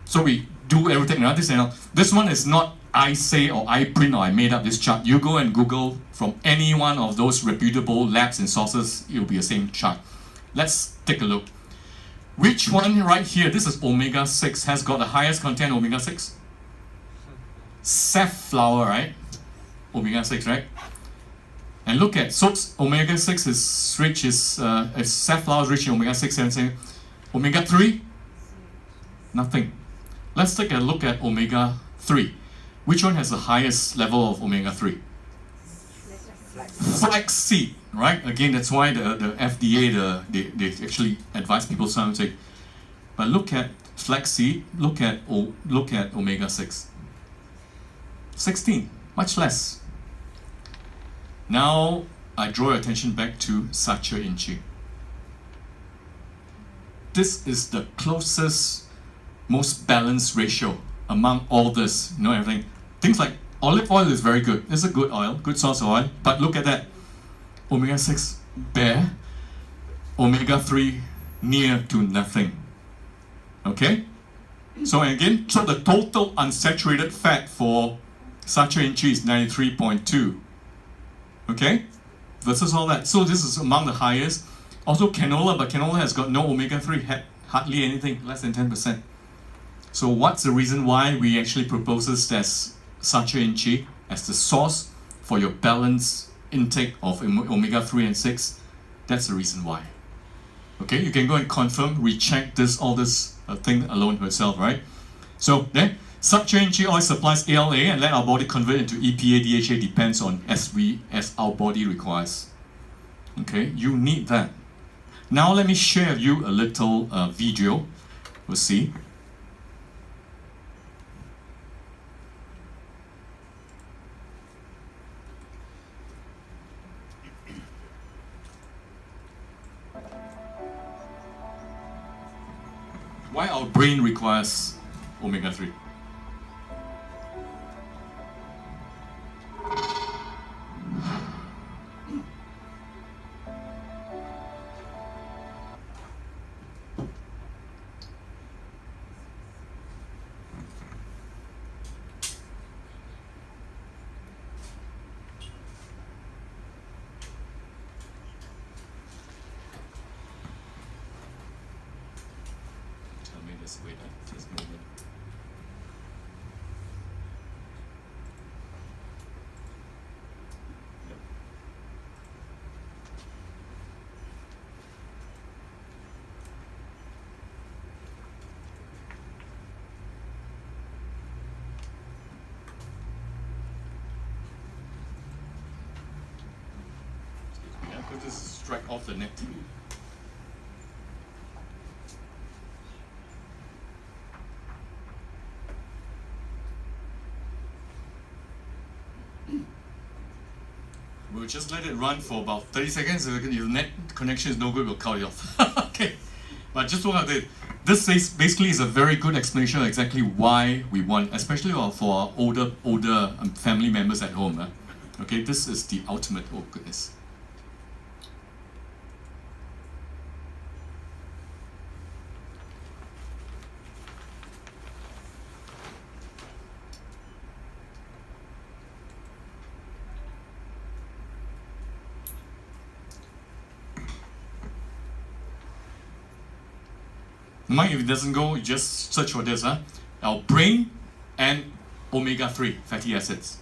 So we do everything around this channel. This one is not I say or I print or I made up this chart. You go and Google from any one of those reputable labs and sources, it will be the same chart. Let's take a look. Which one right here, this is omega-6, has got the highest content omega-6? Safflower, right? Omega-6, right? And look at, so omega-6 is rich, safflower is rich in omega-6 and say, omega-3? Nothing. Let's take a look at omega-3. Which one has the highest level of omega-3? Flaxseed, right? Again, that's why the FDA, they actually advise people sometimes say, but look at flaxseed, look at omega-6. 16, much less. Now, I draw your attention back to sachinchi. This is the closest, most balanced ratio among all this, everything. Things like olive oil is very good. It's a good oil, good source of oil. But look at that. Omega-6 bare, omega-3 near to nothing. Okay? So again, so the total unsaturated fat for sachinchi is 93.2. Okay? Versus all that. So this is among the highest. Also canola, but canola has got no omega-3, hardly anything, less than 10%. So what's the reason why we actually proposes that sachinchi as the source for your balanced intake of omega-3 and 6? That's the reason why. Okay, you can go and confirm, recheck all this thing alone yourself, right? So then, sachinchi oil supplies ALA and let our body convert into EPA, DHA, depends on as our body requires. Okay, you need that. Now let me share with you a little video. We'll see. Why our brain requires omega-3. Just wait, just a moment. Yep. Yeah, put this strike off the net. We'll just let it run for about 30 seconds. If the net connection is no good, we'll cut it off. Okay. But just what I did. This basically is a very good explanation of exactly why we want, especially for our older family members at home. Okay, this is the ultimate. Oh goodness. Mind if it doesn't go, you just search for this. Our brain and omega-3 fatty acids.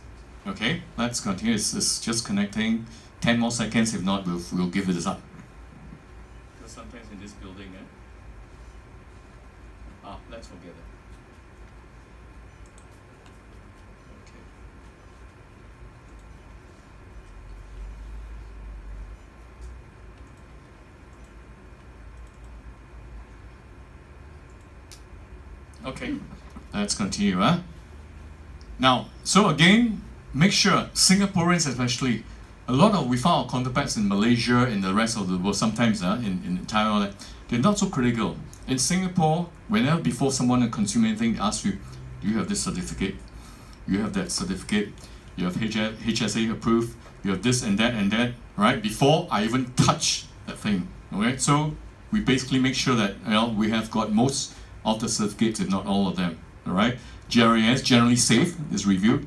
Okay, let's continue. It's just connecting. 10 more seconds. If not, we'll give this up. Because sometimes in this building, let's forget it. Okay, let's continue. Now, so again, make sure, Singaporeans especially, we found our counterparts in Malaysia and the rest of the world sometimes in Taiwan, they're not so critical. In Singapore, whenever before someone consume anything, they ask you, do you have this certificate? You have that certificate? You have HSA approved? You have this and that, right? Before I even touch that thing, okay? So we basically make sure that we have got most of the certificates, if not all of them. All right, GRAS, generally safe, is reviewed.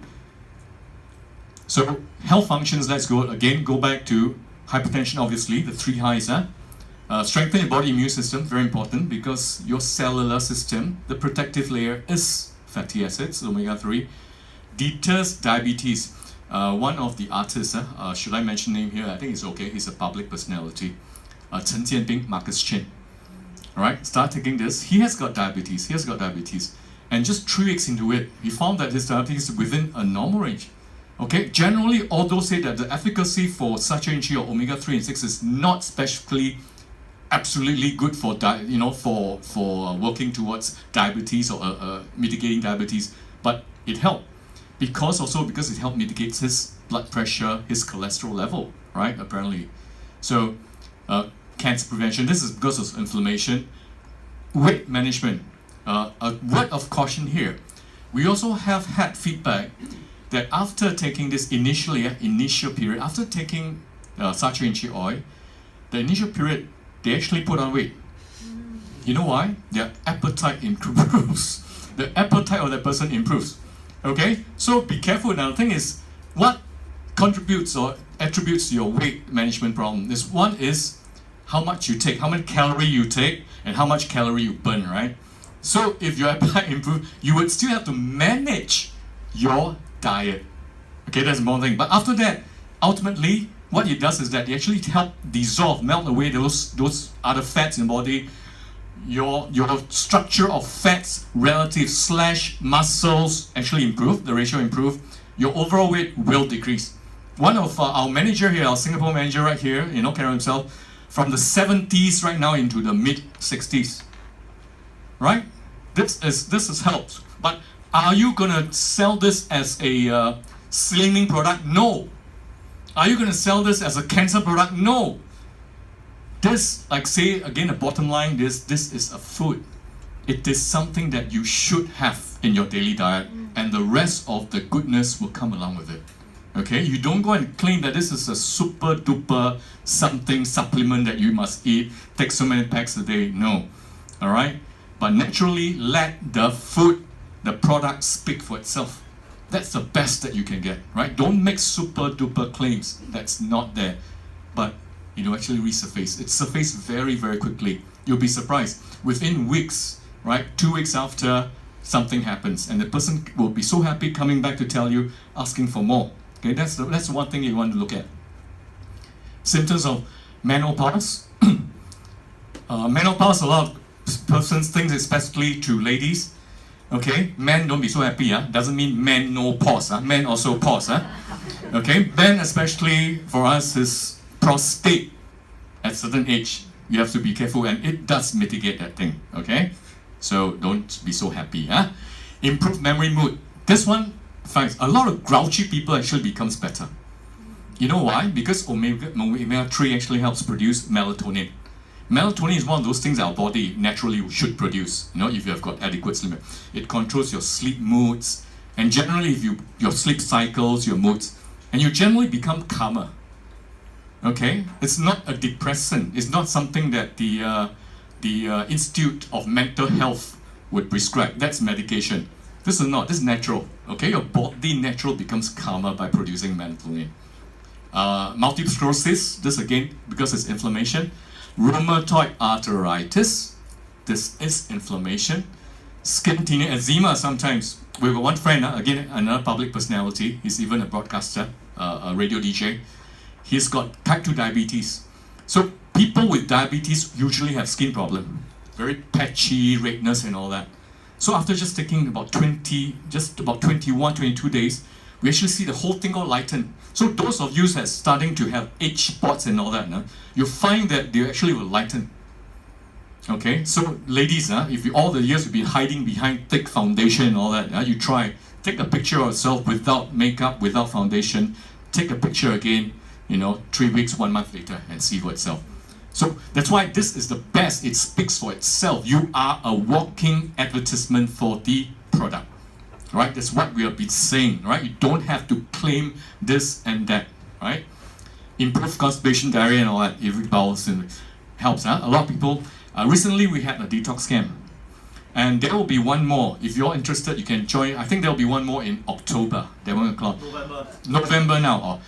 So health functions, let's go back to hypertension, obviously, the 3 highs. Strengthen your body immune system, very important, because your cellular system, the protective layer is fatty acids, omega-3. Deters diabetes. One of the artists, should I mention name here? I think it's okay, he's a public personality. Chen Jianbing, Marcus Chen. Alright, start taking this. He has got diabetes. And just 3 weeks into it, he found that his diabetes is within a normal range. Okay, generally, although say that the efficacy for saturated or omega-3 and 6 is not specifically absolutely good for working towards diabetes or mitigating diabetes, but it helped because it helped mitigate his blood pressure, his cholesterol level, right? Apparently, so. Cancer prevention, this is because of inflammation. Weight management, a word of caution here. We also have had feedback that after taking this initial period, after taking saturated oil, the initial period, they actually put on weight. You know why? Their appetite improves. The appetite of that person improves. Okay? So be careful. Now the thing is, what contributes or attributes to your weight management problem? This one is how much you take, how many calories you take, and how much calorie you burn, right? So if your appetite improves, you would still have to manage your diet. Okay, that's one thing. But after that, ultimately, what it does is that it actually help melt away those other fats in the body. Your structure of fats relative / muscles actually improve, the ratio improve. Your overall weight will decrease. One of our manager here, our Singapore manager right here, carry himself, from the 70s right now into the mid 60s, right? This has helped. But are you gonna sell this as a slimming product? No. Are you gonna sell this as a cancer product? No. This, the bottom line, this is a food. It is something that you should have in your daily diet, and the rest of the goodness will come along with it. Okay, you don't go and claim that this is a super duper something supplement that you must eat, take so many packs a day. No, all right. But naturally, let the food, the product speak for itself. That's the best that you can get, right? Don't make super duper claims that's not there, but actually resurface. It surfaces very very quickly. You'll be surprised. Within weeks, right? 2 weeks after, something happens, and the person will be so happy coming back to tell you, asking for more. Okay, that's one thing you want to look at. Symptoms of menopause. Menopause, a lot of persons think, especially to ladies. Okay, men don't be so happy. Doesn't mean men no pause. Men also pause. Okay, then especially for us is prostate. At certain age, you have to be careful, and it does mitigate that thing. Okay, so don't be so happy. Improve memory, mood. This one, finds a lot of grouchy people actually becomes better. You know why? Because omega-3 actually helps produce melatonin. Melatonin is one of those things our body naturally should produce, if you have got adequate sleep. It controls your sleep moods, and generally your sleep cycles, your moods, and you generally become calmer. Okay? It's not a depressant. It's not something that the Institute of Mental Health would prescribe. That's medication. This is not. This is natural. Okay? Your body naturally becomes calmer by producing melatonin. Multiple sclerosis, this again, because it's inflammation. Rheumatoid arthritis, this is inflammation. Skin thinning, eczema sometimes. We have one friend, again, another public personality, he's even a broadcaster, a radio DJ. He's got type 2 diabetes. So people with diabetes usually have skin problem. Very patchy, redness and all that. So after just taking about 21, 22 days, we actually see the whole thing all lighten. So those of you that are starting to have age spots and all that, you find that they actually will lighten. Okay, so ladies, if you all the years you've been hiding behind thick foundation and all that, you try, take a picture of yourself without makeup, without foundation, take a picture again, 3 weeks, 1 month later, and see for itself. So that's why this is the best. It speaks for itself. You are a walking advertisement for the product. Right? That's what we have been saying, right? You don't have to claim this and that, right? Improve constipation, diarrhea and all that, if bowels helps. A lot of people, recently we had a detox camp, and there will be one more. If you're interested, you can join. I think there will be one more in October. November now, or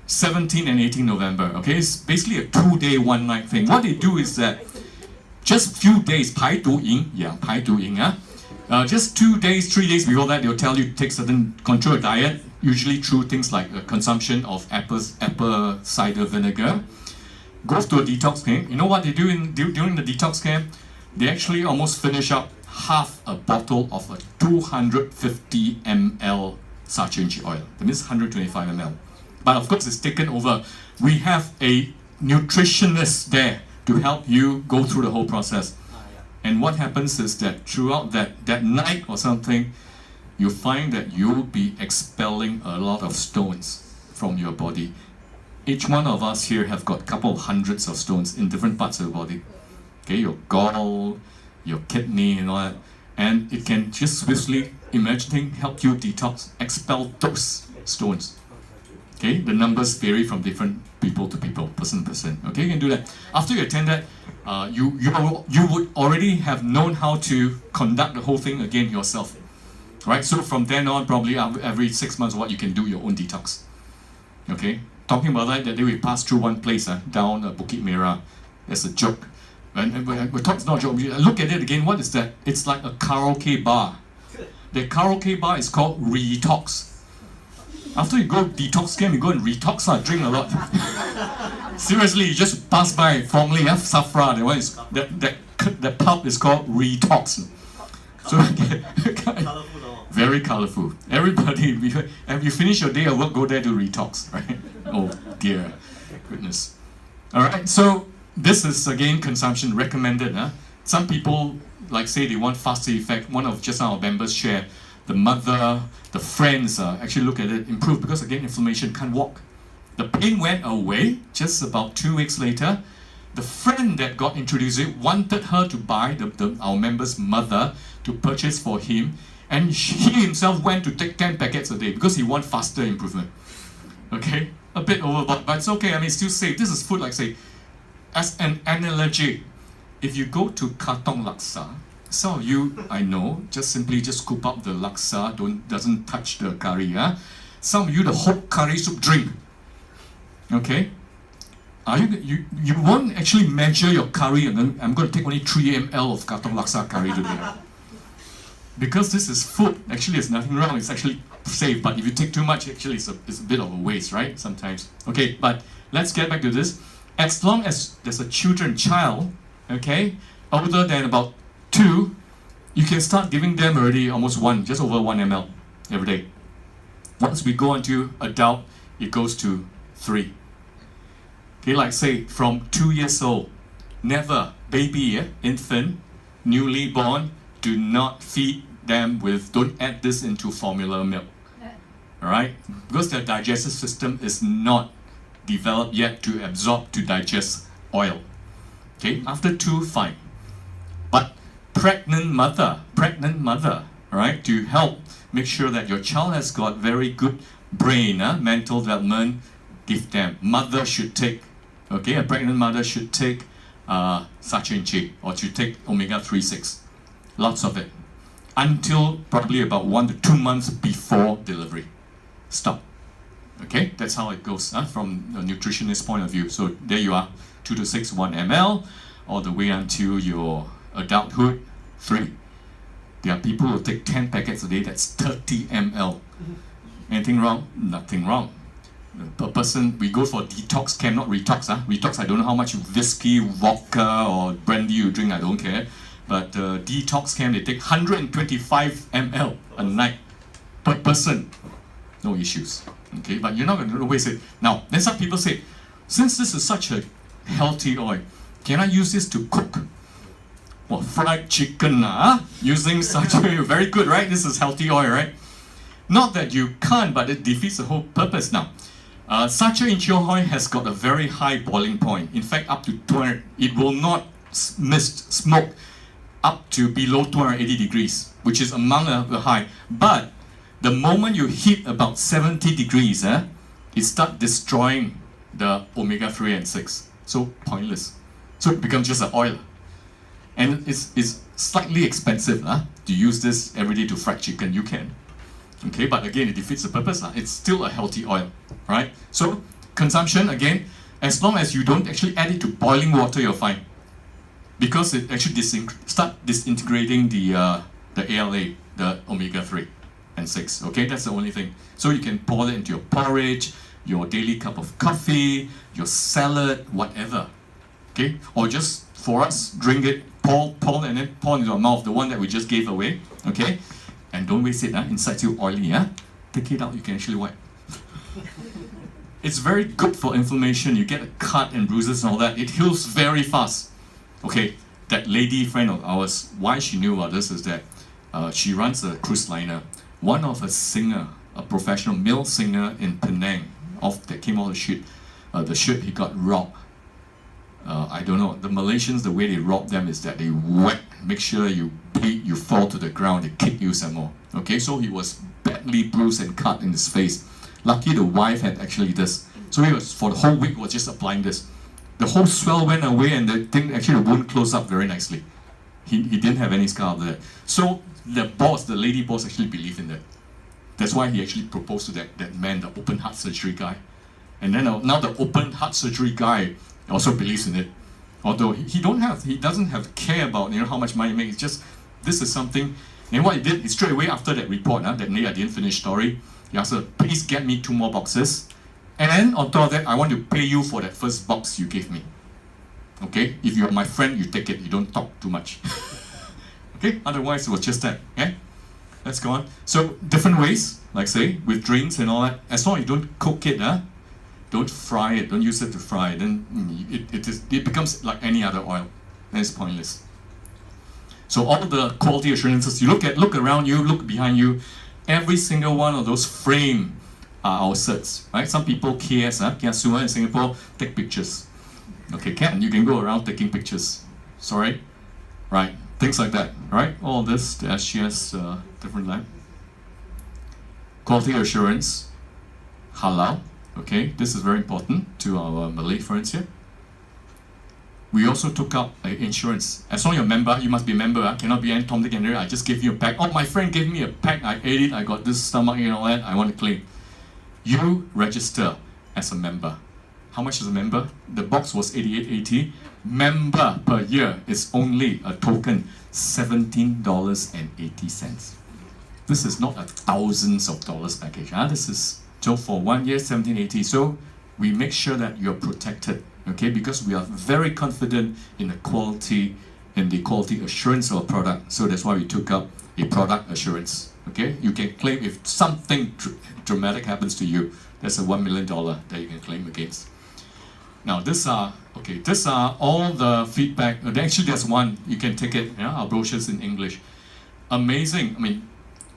17 and 18 November. Okay, it's basically a 2-day, 1-night thing. What they do is that just few days, 排毒营, just 2 days, 3 days before that, they'll tell you to take certain, control your diet, usually through things like consumption of apple cider vinegar. Go to a detox camp. You know what they do during the detox camp? They actually almost finish up half a bottle of a 250 ml sachet oil. That means 125 ml. But of course, it's taken over. We have a nutritionist there to help you go through the whole process. And what happens is that throughout that night or something, you find that you'll be expelling a lot of stones from your body. Each one of us here have got a couple of hundreds of stones in different parts of the body. Okay, your gall, your kidney and all that. And it can just swiftly, help you detox, expel those stones. Okay, the numbers vary from different people to people, person to person. Okay, you can do that. After you attend that, you would already have known how to conduct the whole thing again yourself. Right? So from then on, probably every 6 months, you can do your own detox. Okay? Talking about that day we passed through one place down Bukit Merah. There's a joke. And we talk, it's not a joke. Look at it again. What is that? It's like a karaoke bar. The karaoke bar is called Retox. After you go detox camp, you go and retox, drink a lot. Seriously, you just pass by formally, Safra, the one is the pub is called Retox. So very colorful. Everybody, if you finish your day of work, go there to retox, right? Oh dear, goodness. All right, so this is again consumption recommended. Some people say they want faster effect. One of just our members share. The mother, the friends actually look at it, improve, because again, inflammation, can't walk. The pain went away just about 2 weeks later. The friend that got introduced it wanted her to buy, our member's mother, to purchase for him, and he himself went to take 10 packets a day because he wants faster improvement. Okay, a bit overboard, but it's okay. I mean, it's still safe. This is food, as an analogy. If you go to Katong Laksa, some of you, I know, just scoop up the laksa, doesn't touch the curry. Some of you, the whole curry soup drink. Okay? You won't actually measure your curry and then I'm going to take only 3 ml of katong laksa curry today. Because this is food, actually there's nothing wrong, it's actually safe, but if you take too much, actually it's a bit of a waste, right? Sometimes. Okay, but let's get back to this. As long as there's a child, okay, older than about 2, you can start giving them already almost just over 1 ml every day. Once we go into adult, it goes to 3. Okay, like say from 2 years old, never, baby, infant, newly born, do not feed them don't add this into formula milk. Alright? Because their digestive system is not developed yet to absorb, to digest oil. Okay, after 2, fine. But pregnant mother, alright, to help make sure that your child has got very good brain, mental development, give them. Mother should take, okay, a pregnant mother should take sachin or should take omega-3/6. Lots of it. Until probably about 1 to 2 months before delivery. Stop. Okay, that's how it goes from a nutritionist point of view. So there you are, 2 to 6, 1 ml, all the way until your adulthood, 3. There are people who take 10 packets a day, that's 30 ml. Anything wrong? Nothing wrong. A person, we go for detox, cannot retox. Retox, I don't know how much whiskey, vodka or brandy you drink, I don't care. But detox camp, they take 125 ml a night per person. No issues. Okay, but you're not going to waste it. Now, then some people say, since this is such a healthy oil, can I use this to cook? Well, fried chicken, using such a, very good, right? This is healthy oil, right? Not that you can't, but it defeats the whole purpose now. Such a Inchaoil has got a very high boiling point. In fact, up to 200, it will not smoke up to below 280 degrees, which is among the high. But the moment you hit about 70 degrees, it starts destroying the omega-3 and 6. So pointless. So it becomes just an oil. And it's slightly expensive to use this every day to fry chicken. You can. Okay, but again, it defeats the purpose. It's still a healthy oil, right? So consumption, again, as long as you don't actually add it to boiling water, you're fine. Because it actually start disintegrating the ALA, the omega-3 and 6. Okay, that's the only thing. So you can pour it into your porridge, your daily cup of coffee, your salad, whatever. Okay, or just for us, drink it, pour and then pour into your mouth, the one that we just gave away. Okay, and don't waste it. Inside too oily. Take it out. You can actually wipe. It's very good for inflammation. You get a cut and bruises and all that. It heals very fast. Okay, that lady friend of ours, why she knew about this is that she runs a cruise liner. One of a singer, a professional male singer in Penang, that came off the ship, he got robbed. I don't know, the Malaysians, the way they rob them is that they whack, make sure you bleed, you fall to the ground, they kick you some more. Okay, so he was badly bruised and cut in his face. Lucky the wife had actually this. So he was, for the whole week, was just applying this. The whole swell went away and the thing, actually the wound closed up very nicely. He didn't have any scar after that. So the boss, the lady boss, actually believed in that. That's why he actually proposed to that man, the open heart surgery guy. And then now the open heart surgery guy also believes in it. Although he doesn't have care about how much money he makes. It's just, this is something. And what he did, straight away after that report, that day I didn't finish story, he asked her, please get me 2 more boxes. And then on top of that, I want to pay you for that first box you gave me. Okay? If you're my friend, you take it. You don't talk too much. Okay? Otherwise, it was just that. Okay? Let's go on. So, different ways, like say, with drinks and all that. As long as you don't cook it, don't fry it. Don't use it to fry. Then it becomes like any other oil. Then it's pointless. So all the quality assurances, you look around you, look behind you, every single one of those frame are our certs, right? Some people, Kiasua in Singapore, take pictures. Okay, you can go around taking pictures. Sorry? Right, things like that, right? All this, the SGS, different line. Quality assurance, halal, okay? This is very important to our Malay friends here. We also took up insurance. As long as you're a member, you must be a member. Cannot be any Tom, Dick, and Harry. I just gave you a pack. Oh, my friend gave me a pack. I ate it. I got this stomach and all that. I want to claim. You register as a member. How much is a member? The box was $88.80. Member per year is only a token $17.80. This is not a thousands of dollars package. This is so for 1 year $17.80. So we make sure that you're protected, okay? Because we are very confident in the quality assurance of our product. So that's why we took up a product assurance. Okay, you can claim if something dramatic happens to you. There's a $1 million that you can claim against. Now these are all the feedback. Actually, there's one you can take it. Our brochures in English. Amazing. I mean,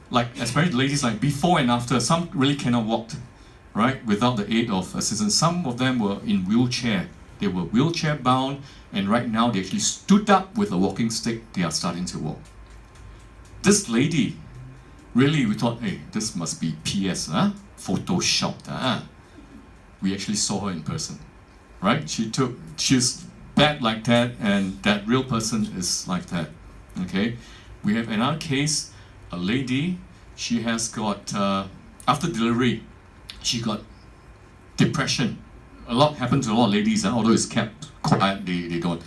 like especially ladies, like before and after. Some really cannot walk, right, without the aid of assistance. Some of them were in wheelchair. They were wheelchair bound, and right now they actually stood up with a walking stick. They are starting to walk. This lady, really, we thought, hey, this must be PS, photoshopped. We actually saw her in person, right? She's bad like that, and that real person is like that. Okay, we have another case, a lady. She has got after delivery, she got depression. A lot happens to a lot of ladies, although it's kept quiet, they don't.